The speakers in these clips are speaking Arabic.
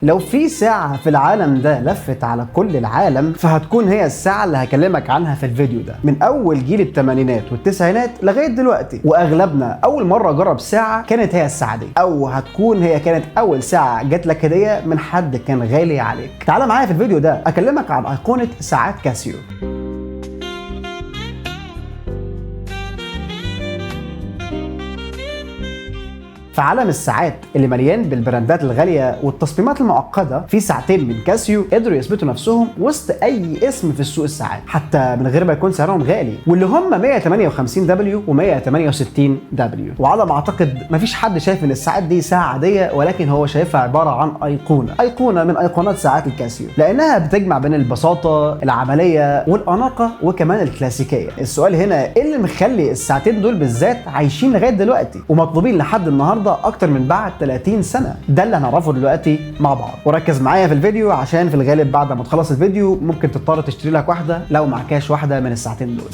لو في ساعة في العالم ده لفت على كل العالم فهتكون هي الساعة اللي هكلمك عنها في الفيديو ده، من أول جيل الثمانينات والتسعينات لغاية دلوقتي. وأغلبنا أول مرة جرب ساعة كانت هي الساعة دي، أو هتكون هي كانت أول ساعة جات لك هدية من حد كان غالي عليك. تعال معايا في الفيديو ده أكلمك عن أيقونة ساعات كاسيو. في عالم الساعات اللي مليان بالبراندات الغاليه والتصميمات المعقده، في ساعتين من كاسيو قدروا يثبتوا نفسهم وسط اي اسم في السوق الساعات، حتى من غير ما يكون سعرهم غالي، واللي هم 158 دبليو و168 دبليو. وعلى ما اعتقد مفيش حد شايف ان الساعات دي ساعه عاديه، ولكن هو شايفها عباره عن ايقونه من ايقونات ساعات الكاسيو، لانها بتجمع بين البساطه العمليه والاناقه وكمان الكلاسيكيه. السؤال هنا ايه اللي مخلي الساعتين دول بالذات عايشين لغايه دلوقتي ومطلوبين لحد النهارده اكتر من بعد 30 سنه؟ ده اللي هنعرفه دلوقتي مع بعض، وركز معايا في الفيديو عشان في الغالب بعد ما تخلص الفيديو ممكن تضطر تشتري لك واحده لو معكاش واحده من الساعتين دول.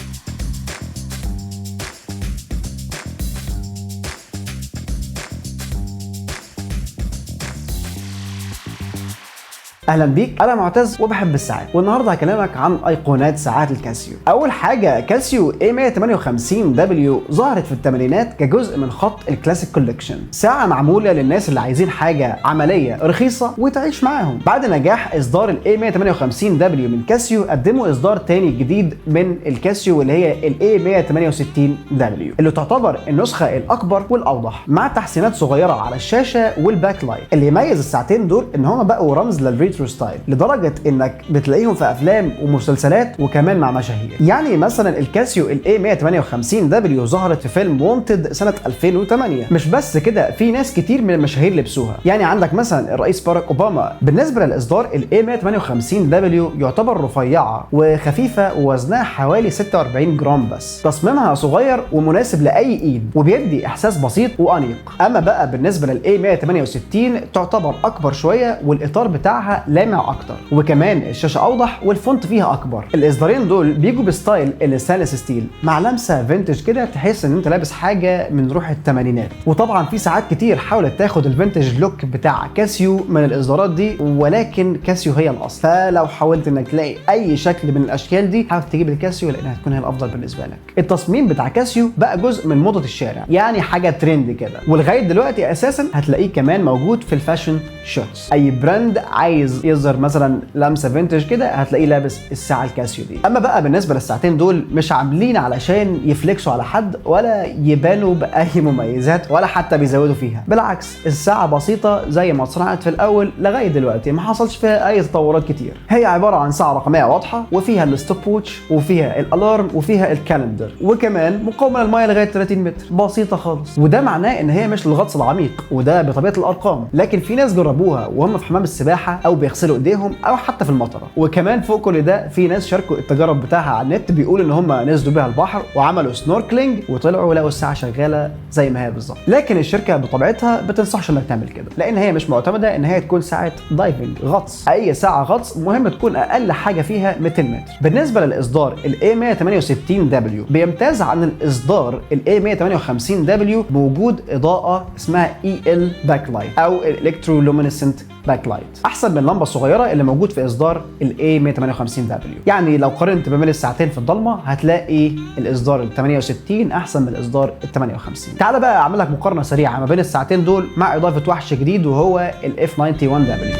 اهلا بيك، انا معتز وبحب الساعات، والنهارده هكلمك عن ايقونات ساعات الكاسيو. اول حاجه كاسيو A158 دبليو ظهرت في الثمانينات كجزء من خط الكلاسيك كوليكشن، ساعه معموله للناس اللي عايزين حاجه عمليه رخيصه وتعيش معاهم. بعد نجاح اصدار ال A158 دبليو من كاسيو قدموا اصدار تاني جديد من الكاسيو اللي هي ال A168 دبليو، اللي تعتبر النسخه الاكبر والاوضح مع تحسينات صغيره على الشاشه والباك لايت. اللي يميز الساعتين دول ان هم بقوا رمز للريترو ستايل، لدرجه انك بتلاقيهم في افلام ومسلسلات وكمان مع مشاهير. يعني مثلا الكاسيو ال A158 دبليو ظهرت في فيلم وونتد سنه 2008. مش بس كده، في ناس كتير من المشاهير لبسوها، يعني عندك مثلا الرئيس باراك اوباما. بالنسبه للاصدار ال A158 دبليو يعتبر رفيعه وخفيفه ووزنها حوالي 46 جرام بس. تصميمها صغير ومناسب لاي ايد وبيدي احساس بسيط وانيق. اما بقى بالنسبه لل A168 تعتبر اكبر شويه والاطار بتاعها لامع اكتر، وكمان الشاشه اوضح والفونت فيها اكبر. الاصدارين دول بيجوا بستايل الستانلس ستيل مع لمسه فينتج كده، تحس ان انت لابس حاجه من روح الثمانينات. وطبعا في ساعات كتير حاولت تاخد الفينتج لوك بتاع كاسيو من الاصدارات دي، ولكن كاسيو هي الاصل. فلو حاولت انك تلاقي اي شكل من الاشكال دي حاول تجيب الكاسيو، لانها هتكون هي الافضل بالنسبه لك. التصميم بتاع كاسيو بقى جزء من موضه الشارع، يعني حاجه ترند كده، ولغايه دلوقتي اساسا هتلاقيه كمان موجود في الفاشن شوتس. اي براند عايز يظهر مثلا لمسه فينتج كده هتلاقيه لابس الساعه الكاسيو دي. اما بقى بالنسبه للساعتين دول مش عاملين علشان يفلكسوا على حد ولا يبانوا باي مميزات ولا حتى بيزودوا فيها، بالعكس الساعه بسيطه زي ما صنعت في الاول لغايه دلوقتي، ما حصلش فيها اي تطورات كتير. هي عباره عن ساعه رقميه واضحه وفيها الستوب ووتش وفيها الالارم وفيها الكالندر، وكمان مقاومه للميه لغايه 30 متر، بسيطه خالص. وده معناه ان هي مش للغطس العميق، وده بطبيعه الارقام، لكن في ناس جربوها وهم في حمام السباحه او بيغسلوا ايديهم او حتى في المطره. وكمان فوق كل ده في ناس شاركوا التجارب بتاعها على النت، بيقول ان هم نزلوا بيها البحر وعملوا سنوركلينج وطلعوا لقوا الساعه شغاله زي ما هي بالظبط. لكن الشركه بطبيعتها بتنصحش انك تعمل كده، لان هي مش معتمده ان هي تكون ساعه دايفنج غطس. اي ساعه غطس مهم تكون اقل حاجه فيها 200 متر. بالنسبه للاصدار ال A168 دبليو بيمتاز عن الاصدار ال A158 دبليو بوجود اضاءه اسمها EL باك لايت او الكترولومينسنت باك لايت، احسن من اللمبه الصغيره اللي موجود في اصدار ال A158 دبليو. يعني لو قارنت ما بين الساعتين في الضلمه هتلاقي الاصدار ال 68 احسن من الاصدار ال 58. تعال بقى اعمل لك مقارنه سريعه ما بين الساعتين دول مع اضافه وحش جديد وهو ال F91 دبليو.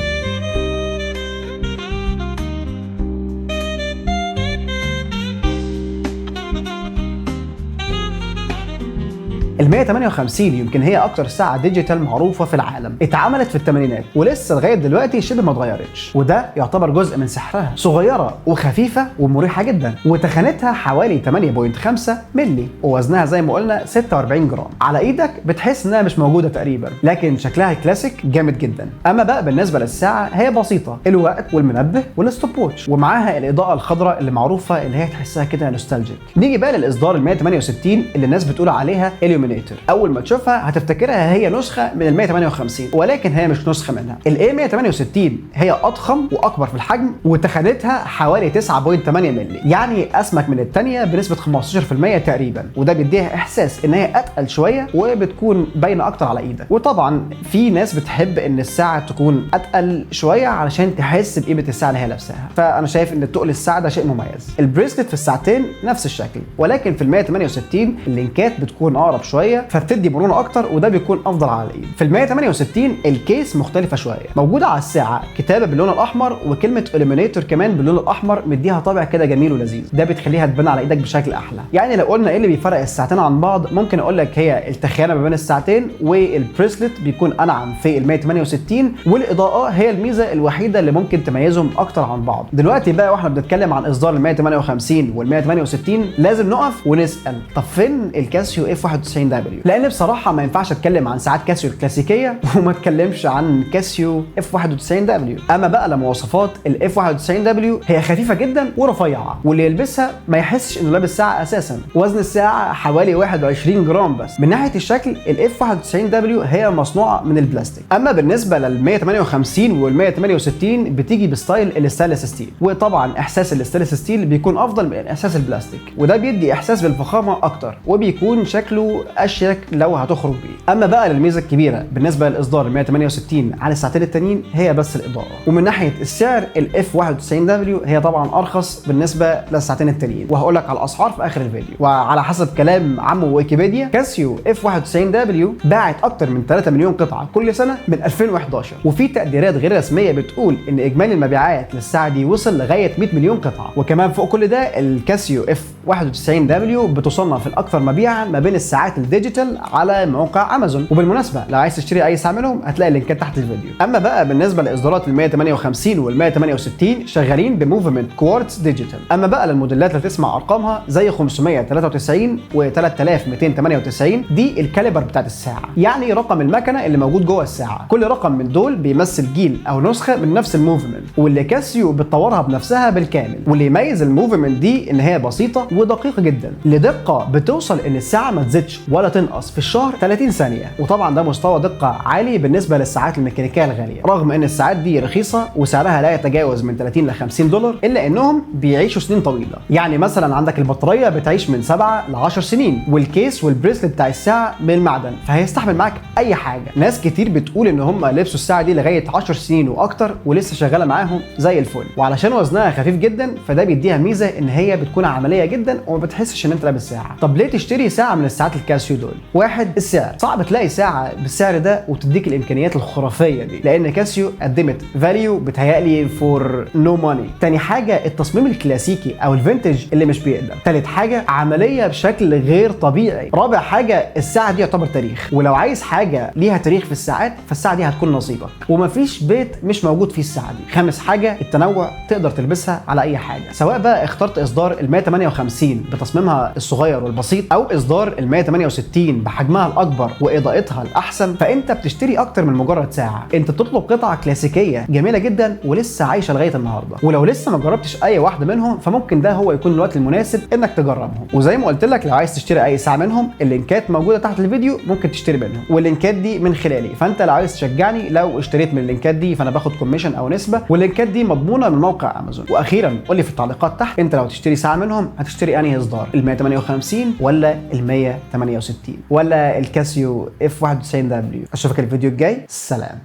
ال 158 يمكن هي اكتر ساعه ديجيتال معروفه في العالم، اتعملت في الثمانينات ولسه لغايه دلوقتي شبه ما اتغيرتش، وده يعتبر جزء من سحرها. صغيره وخفيفه ومريحه جدا، وتخانتها حوالي 8.5 مللي، ووزنها زي ما قلنا 46 جرام. على ايدك بتحس انها مش موجوده تقريبا، لكن شكلها كلاسيك جامد جدا. اما بقى بالنسبه للساعه هي بسيطه، الوقت والمنبه والستوب ووتش، ومعاها الاضاءه الخضراء اللي معروفه اللي هي تحسها كده نوستالجيك. نيجي بقى للاصدار ال 168 اللي الناس بتقول عليها اليوم اليومينيتور. اول ما تشوفها هتفتكرها هي نسخه من ال 158، ولكن هي مش نسخه منها. الاي 168 هي اضخم واكبر في الحجم، وتخانتها حوالي 9.8 مللي، يعني اسمك من الثانيه بنسبه 15% تقريبا، وده بيديها احساس ان هي اتقل شويه وبتكون باينه اكتر على ايدك. وطبعا في ناس بتحب ان الساعه تكون اتقل شويه علشان تحس بقيمه الساعه اللي هي لابساها، فانا شايف ان تقل الساعه ده شيء مميز. البريسلت في الساعتين نفس الشكل، ولكن في ال 168 اللينكات بتكون اقرب شويه فبتدي مرونه اكتر، وده بيكون افضل على الايد. في ال 168 الكيس مختلفه شويه، موجوده على الساعه كتابه باللون الاحمر وكلمه اليومينيتور كمان باللون الاحمر، مديها طابع كده جميل ولذيذ، ده بتخليها تبان على ايدك بشكل احلى. يعني لو قلنا ايه اللي بيفرق الساعتين عن بعض، ممكن اقول لك هي التخانه ما بين الساعتين، والبريسلت بيكون انعم في ال 168، والاضاءه هي الميزه الوحيده اللي ممكن تميزهم اكتر عن بعض. دلوقتي بقى واحنا بنتكلم عن اصدار ال 158 وال 168 لازم نقف ونسال طب فين الكاسيو اف 91 دبليو؟ لان بصراحه ما ينفعش اتكلم عن ساعات كاسيو الكلاسيكيه وما اتكلمش عن كاسيو اف 91 دبليو. اما بقى لمواصفات الاف 91 دبليو، هي خفيفه جدا ورفيعه، واللي يلبسها ما يحسش انه لابس ساعه اساسا. وزن الساعه حوالي 21 جرام بس. من ناحيه الشكل الاف 91 دبليو هي مصنوعه من البلاستيك. اما بالنسبه لل 158 وال 168 بتيجي بستايل الستانلس ستيل، وطبعا احساس الستانلس ستيل بيكون افضل من احساس البلاستيك، وده بيدي احساس بالفخامه اكتر، وبيكون شكله اشيك لو هتخرج بيه. اما بقى للميزه الكبيره بالنسبه للاصدار ال 168 على الساعتين التانيين هي بس الاضاءه. ومن ناحيه السعر الاف 91 دبليو هي طبعا ارخص بالنسبه للساعتين التانيين، وهقول لك على الاسعار في اخر الفيديو. وعلى حسب كلام عمو ويكيبيديا، كاسيو اف 91 دبليو باعت اكتر من 3 مليون قطعه كل سنه من 2011، وفي تقديرات غير رسميه بتقول ان اجمالي المبيعات للساعه دي وصل لغايه 100 مليون قطعه. وكمان فوق كل ده الكاسيو اف 91 دبليو بتصنف الاكثر مبيعا ما بين الساعات الديجيتال على موقع امازون. وبالمناسبه لو عايز تشتري اي ساعه منهم هتلاقي اللينكات تحت الفيديو. اما بقى بالنسبه لاصدارات ال 158 وال 168 شغالين بموفمنت كوارتز ديجيتال. اما بقى للموديلات اللي تسمع ارقامها زي 593 و 3298 دي الكاليبر بتاعت الساعه، يعني رقم المكنه اللي موجود جوه الساعه. كل رقم من دول بيمثل جيل او نسخه من نفس الموفمنت، واللي كاسيو بتطورها بنفسها بالكامل. واللي يميز الموفمنت دي ان هي بسيطه ودقيقه جدا، لدقه بتوصل ان الساعه ما تزيدش ولا تنقص في الشهر 30 ثانيه. وطبعا ده مستوى دقه عالي بالنسبه للساعات الميكانيكيه الغاليه، رغم ان الساعات دي رخيصه وسعرها لا يتجاوز من 30 ل 50 دولار، الا انهم بيعيشوا سنين طويله. يعني مثلا عندك البطاريه بتعيش من 7 ل 10 سنين، والكيس والبريسلت بتاع الساعه من المعدن، فهيستحمل معاك اي حاجه. ناس كتير بتقول ان هم لبسوا الساعه دي لغايه 10 سنين واكتر ولسه شغاله معاهم زي الفل. وعلشان وزنها خفيف جدا فده بيديها ميزه ان هي بتكون عمليه جدا وما بتحسش ان انت لابس ساعه. طب ليه تشتري ساعه من الساعات الكاسيو دول؟ واحد، السعر. صعب تلاقي ساعه بالسعر ده وتديك الامكانيات الخرافيه دي، لان كاسيو قدمت فاليو بتهيألي فور نو ماني. تاني حاجه التصميم الكلاسيكي او الفينتج اللي مش بيقدم. تالت حاجه عمليه بشكل غير طبيعي. رابع حاجه الساعه دي يعتبر تاريخ، ولو عايز حاجه ليها تاريخ في الساعات فالساعه دي هتكون نصيبك، ومفيش بيت مش موجود فيه الساعه دي. خامس حاجه التنوع، تقدر تلبسها على اي حاجه، سواء بقى اخترت اصدار ال 158 بتصميمها الصغير والبسيط او اصدار ال 168 بحجمها الاكبر واضاءتها الاحسن، فانت بتشتري اكتر من مجرد ساعه، انت بتطلب قطعه كلاسيكيه جميله جدا ولسه عايشه لغايه النهارده. ولو لسه ما جربتش اي واحده منهم فممكن ده هو يكون الوقت المناسب انك تجربهم. وزي ما قلت لك لو عايز تشتري اي ساعه منهم اللينكات موجوده تحت الفيديو، ممكن تشتري منهم، واللينكات دي من خلالي، فانت لو عايز تشجعني لو اشتريت من اللينكات دي فانا باخد كوميشن او نسبه، واللينكات دي مضمونه من موقع امازون. واخيرا قول لي في التعليقات تحت انت لو تشتري ساعه منهم هتشتري انهي اصدار، ال 158 ولا ال 168 ولا الكاسيو اف 91 دبليو؟ اشوفك الفيديو الجاي، سلام.